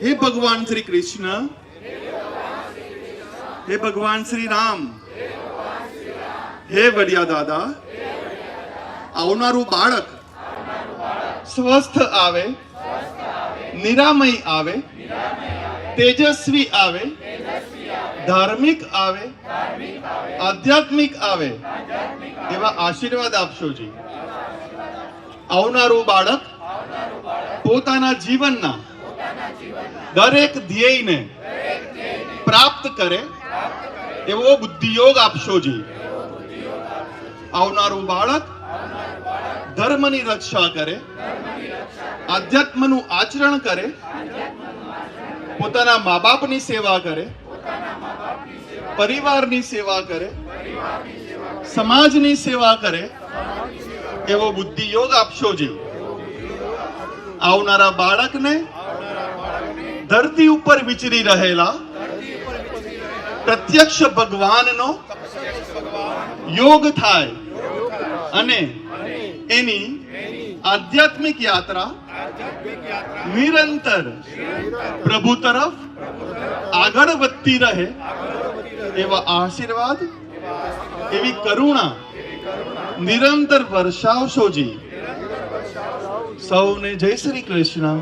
हे भगवान श्री कृष्ण, हे भगवान श्री राम, हे वडिया दादा, આવનારું બાળક સ્વસ્થ આવે, નિરામય આવે, તેજસ્વી આવે, ધાર્મિક આવે, આધ્યાત્મિક આવે એવા આશીર્વાદ આપશો જી. આવનારું બાળક પોતાના જીવનના દરેક ધ્યેયને પ્રાપ્ત કરે એવો બુદ્ધિયોગ આપશો જી. આવનારું બાળક ધર્મની રક્ષા કરે, આધ્યાત્મનું આચરણ કરે, પોતાના મા બાપની સેવા કરે, પરિવારની સેવા કરે, સમાજની સેવા કરે એવો બુદ્ધિયોગ આપશો જી. આવનારા બાળકને ધરતી ઉપર વિચરી રહેલા પ્રત્યક્ષ ભગવાનનો યોગ થાય અને એની આધ્યાત્મિક યાત્રા નિરંતર પ્રભુ તરફ આગળ વધતી રહે એવા આશીર્વાદ, એવી કરુણા નિરંતર વર્ષાવશો જી. સૌને જય શ્રી કૃષ્ણ.